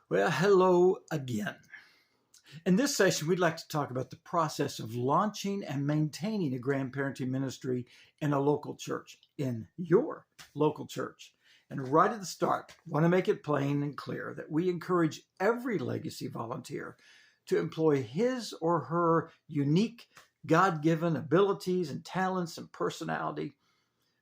Well, hello again. In this session, we'd like to talk about the process of launching and maintaining a grandparenting ministry in a local church, in your local church. And right at the start, I want to make it plain and clear that we encourage every legacy volunteer to employ his or her unique God-given abilities and talents and personality.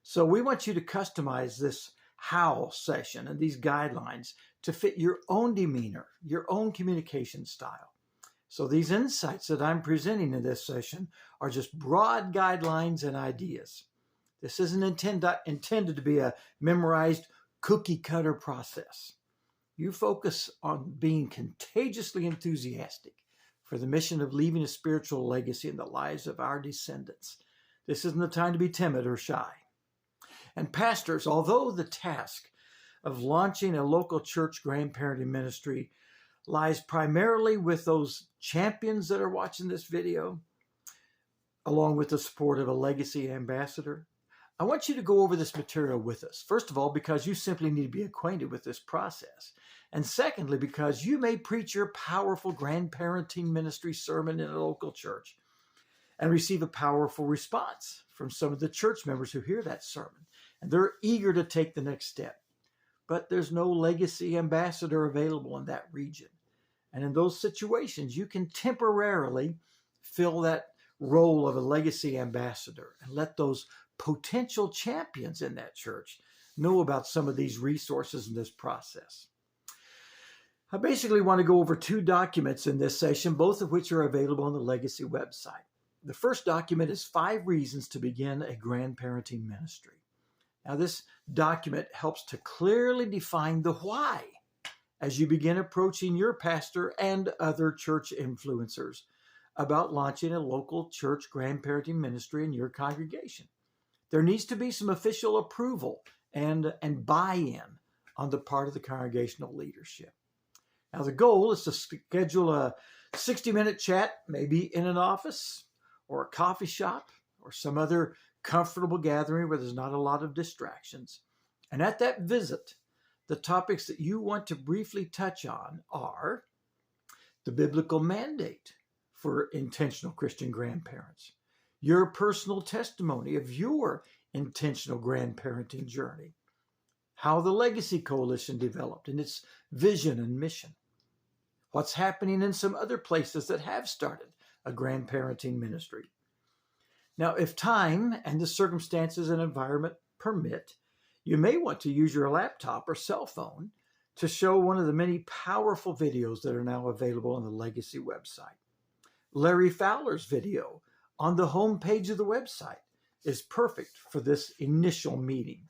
So we want you to customize this how session and these guidelines to fit your own demeanor, your own communication style. So these insights that I'm presenting in this session are just broad guidelines and ideas. This isn't intended to be a memorized cookie cutter process. You focus on being contagiously enthusiastic for the mission of leaving a spiritual legacy in the lives of our descendants. This isn't the time to be timid or shy. And pastors, although the task of launching a local church grandparenting ministry lies primarily with those champions that are watching this video, along with the support of a legacy ambassador, I want you to go over this material with us. First of all, because you simply need to be acquainted with this process. And secondly, because you may preach your powerful grandparenting ministry sermon in a local church and receive a powerful response from some of the church members who hear that sermon. And they're eager to take the next step. But there's no legacy ambassador available in that region. And in those situations, you can temporarily fill that role of a legacy ambassador and let those potential champions in that church know about some of these resources in this process. I basically want to go over two documents in this session, both of which are available on the Legacy website. The first document is 5 Reasons to Begin a Grandparenting Ministry. Now, this document helps to clearly define the why as you begin approaching your pastor and other church influencers about launching a local church grandparenting ministry in your congregation. There needs to be some official approval and buy-in on the part of the congregational leadership. Now, the goal is to schedule a 60-minute chat, maybe in an office or a coffee shop or some other comfortable gathering where there's not a lot of distractions. And at that visit, the topics that you want to briefly touch on are the biblical mandate for intentional Christian grandparents, your personal testimony of your intentional grandparenting journey, how the Legacy Coalition developed and its vision and mission, what's happening in some other places that have started a grandparenting ministry. Now, if time and the circumstances and environment permit, you may want to use your laptop or cell phone to show one of the many powerful videos that are now available on the Legacy website. Larry Fowler's video on the home page of the website is perfect for this initial meeting.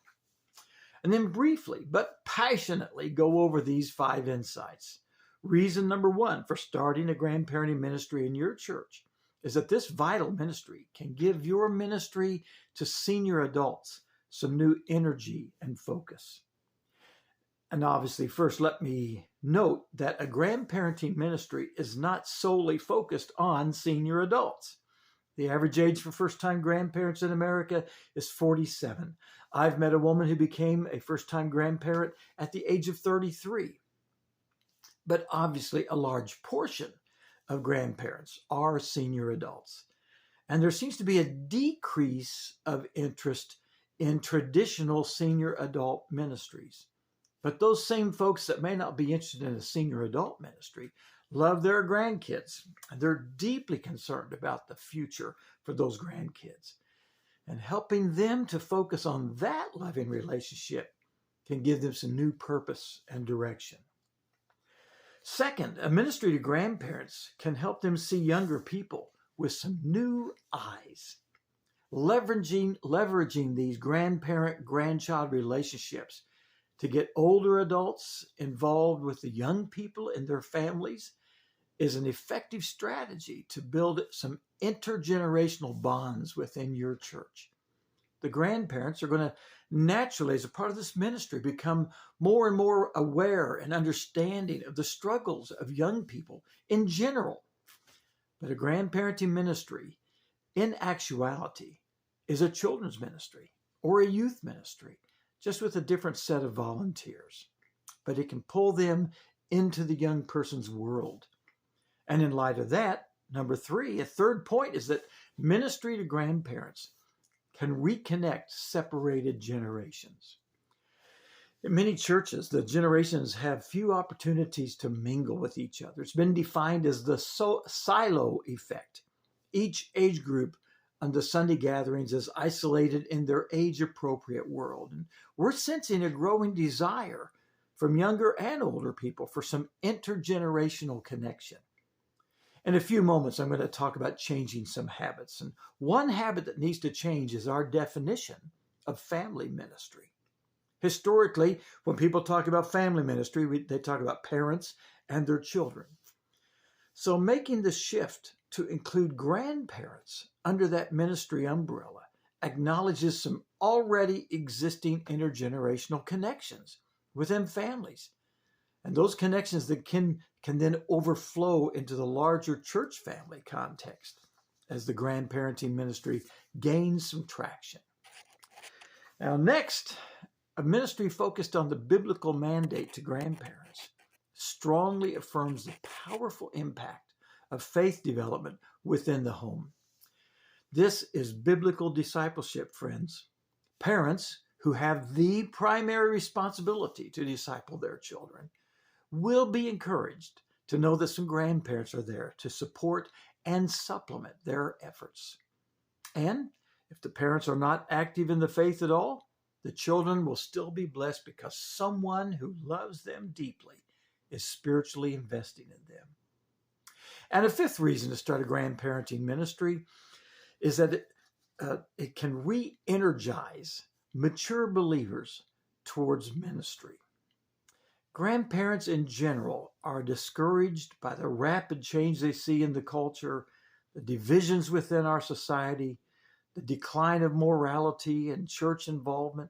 And then briefly, but passionately, go over these 5 insights. Reason number 1 for starting a grandparenting ministry in your church is that this vital ministry can give your ministry to senior adults some new energy and focus. And obviously, first, let me note that a grandparenting ministry is not solely focused on senior adults. The average age for first-time grandparents in America is 47. I've met a woman who became a first-time grandparent at the age of 33. But obviously, a large portion of grandparents are senior adults. And there seems to be a decrease of interest in traditional senior adult ministries. But those same folks that may not be interested in a senior adult ministry love their grandkids. And they're deeply concerned about the future for those grandkids. And helping them to focus on that loving relationship can give them some new purpose and direction. Second, a ministry to grandparents can help them see younger people with some new eyes. Leveraging these grandparent-grandchild relationships to get older adults involved with the young people in their families is an effective strategy to build some intergenerational bonds within your church. The grandparents are going to naturally, as a part of this ministry, become more and more aware and understanding of the struggles of young people in general. But a grandparenting ministry, in actuality, is a children's ministry or a youth ministry, just with a different set of volunteers. But it can pull them into the young person's world. And in light of that, number three, a third point is that ministry to grandparents can reconnect separated generations. In many churches, the generations have few opportunities to mingle with each other. It's been defined as the silo effect. Each age group on the Sunday gatherings is isolated in their age-appropriate world. And we're sensing a growing desire from younger and older people for some intergenerational connection. In a few moments, I'm going to talk about changing some habits. And one habit that needs to change is our definition of family ministry. Historically, when people talk about family ministry, they talk about parents and their children. So making the shift to include grandparents under that ministry umbrella acknowledges some already existing intergenerational connections within families. And those connections that can then overflow into the larger church family context as the grandparenting ministry gains some traction. Now, next, a ministry focused on the biblical mandate to grandparents strongly affirms the powerful impact of faith development within the home. This is biblical discipleship, friends. Parents who have the primary responsibility to disciple their children will be encouraged to know that some grandparents are there to support and supplement their efforts. And if the parents are not active in the faith at all, the children will still be blessed because someone who loves them deeply is spiritually investing in them. And a fifth reason to start a grandparenting ministry is that it can re-energize mature believers towards ministry. Grandparents in general are discouraged by the rapid change they see in the culture, the divisions within our society, the decline of morality and church involvement.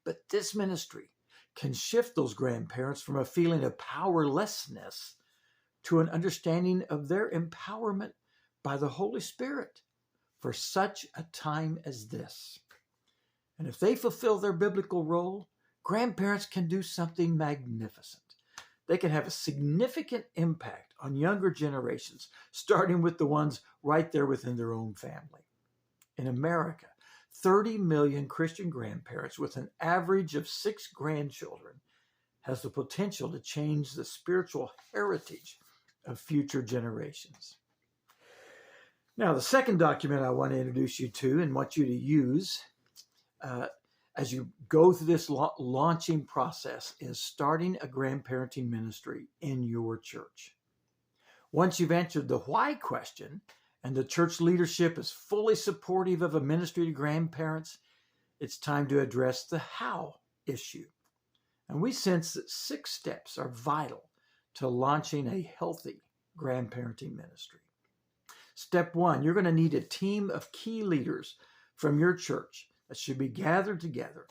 But this ministry can shift those grandparents from a feeling of powerlessness to an understanding of their empowerment by the Holy Spirit for such a time as this. And if they fulfill their biblical role, grandparents can do something magnificent. They can have a significant impact on younger generations, starting with the ones right there within their own family. In America, 30 million Christian grandparents with an average of 6 grandchildren has the potential to change the spiritual heritage of future generations. Now, the second document I want to introduce you to and want you to use as you go through this launching process is starting a grandparenting ministry in your church. Once you've answered the why question, and the church leadership is fully supportive of a ministry to grandparents, it's time to address the how issue. And we sense that 6 steps are vital to launching a healthy grandparenting ministry. Step 1, you're going to need a team of key leaders from your church that should be gathered together.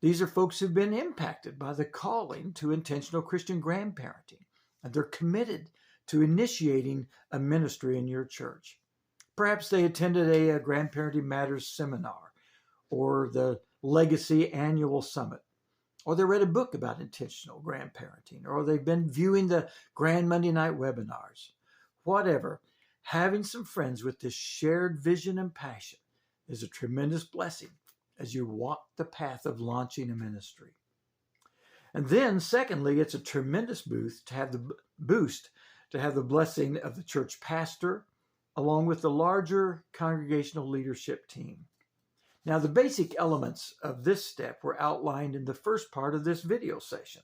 These are folks who've been impacted by the calling to intentional Christian grandparenting, and they're committed to initiating a ministry in your church. Perhaps they attended a Grandparenting Matters seminar or the Legacy Annual Summit, or they read a book about intentional grandparenting, or they've been viewing the Grand Monday Night webinars. Whatever, having some friends with this shared vision and passion is a tremendous blessing as you walk the path of launching a ministry. And then, secondly, it's a tremendous boost to have the blessing of the church pastor, along with the larger congregational leadership team. Now, the basic elements of this step were outlined in the first part of this video session.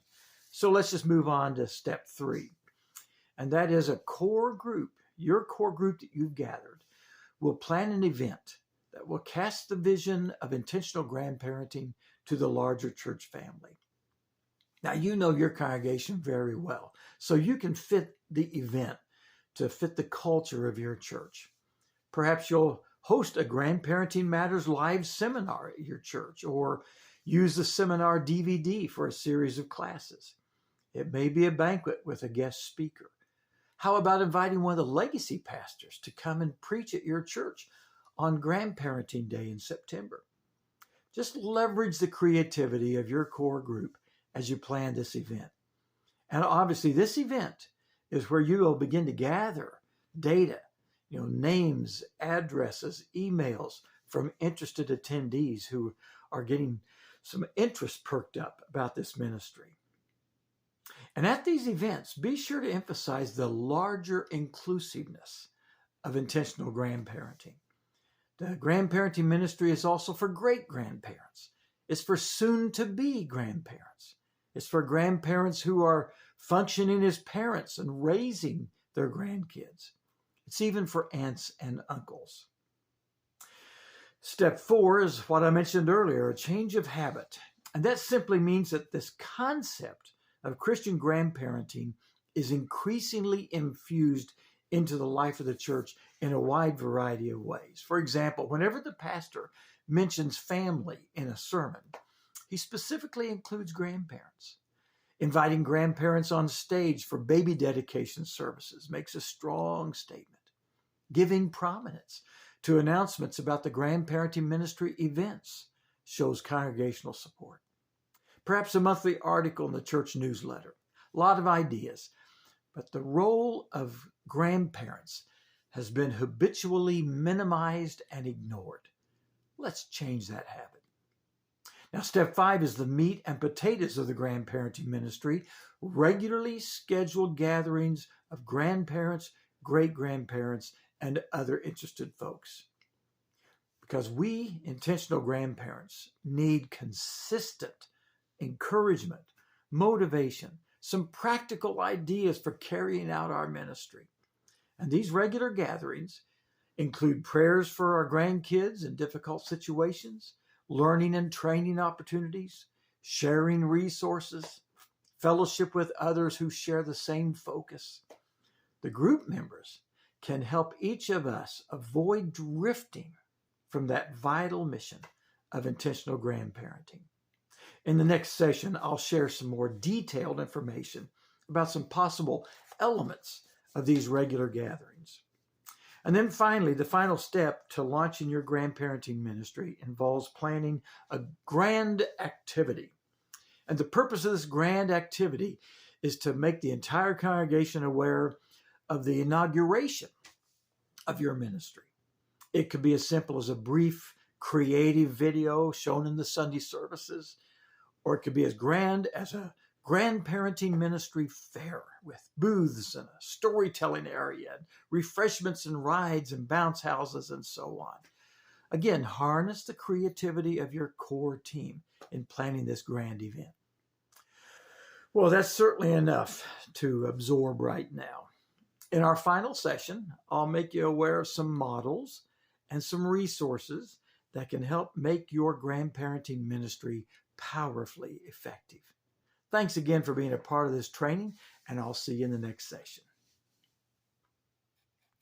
So let's just move on to step 3. And that is a core group, your core group that you've gathered, will plan an event that will cast the vision of intentional grandparenting to the larger church family. Now, you know your congregation very well, so you can fit the event to fit the culture of your church. Perhaps you'll host a Grandparenting Matters live seminar at your church, or use the seminar DVD for a series of classes. It may be a banquet with a guest speaker. How about inviting one of the legacy pastors to come and preach at your church on Grandparenting Day in September? Just leverage the creativity of your core group as you plan this event. And obviously this event is where you will begin to gather data, names, addresses, emails from interested attendees who are getting some interest perked up about this ministry. And at these events, be sure to emphasize the larger inclusiveness of intentional grandparenting. The grandparenting ministry is also for great grandparents. It's for soon-to-be grandparents. It's for grandparents who are functioning as parents and raising their grandkids. It's even for aunts and uncles. Step 4 is what I mentioned earlier, a change of habit. And that simply means that this concept of Christian grandparenting is increasingly infused into the life of the church in a wide variety of ways. For example, whenever the pastor mentions family in a sermon, he specifically includes grandparents. Inviting grandparents on stage for baby dedication services makes a strong statement. Giving prominence to announcements about the grandparenting ministry events shows congregational support. Perhaps a monthly article in the church newsletter. A lot of ideas. But the role of grandparents has been habitually minimized and ignored. Let's change that habit. Now, step 5 is the meat and potatoes of the grandparenting ministry, regularly scheduled gatherings of grandparents, great-grandparents, and other interested folks. Because we, intentional grandparents, need consistent encouragement, motivation, some practical ideas for carrying out our ministry. And these regular gatherings include prayers for our grandkids in difficult situations, learning and training opportunities, sharing resources, fellowship with others who share the same focus. The group members can help each of us avoid drifting from that vital mission of intentional grandparenting. In the next session, I'll share some more detailed information about some possible elements of these regular gatherings. And then finally, the final step to launching your grandparenting ministry involves planning a grand activity. And the purpose of this grand activity is to make the entire congregation aware of the inauguration of your ministry. It could be as simple as a brief creative video shown in the Sunday services, or it could be as grand as a grandparenting ministry fair with booths and a storytelling area, and refreshments and rides and bounce houses and so on. Again, harness the creativity of your core team in planning this grand event. Well, that's certainly enough to absorb right now. In our final session, I'll make you aware of some models and some resources that can help make your grandparenting ministry powerfully effective. Thanks again for being a part of this training, and I'll see you in the next session.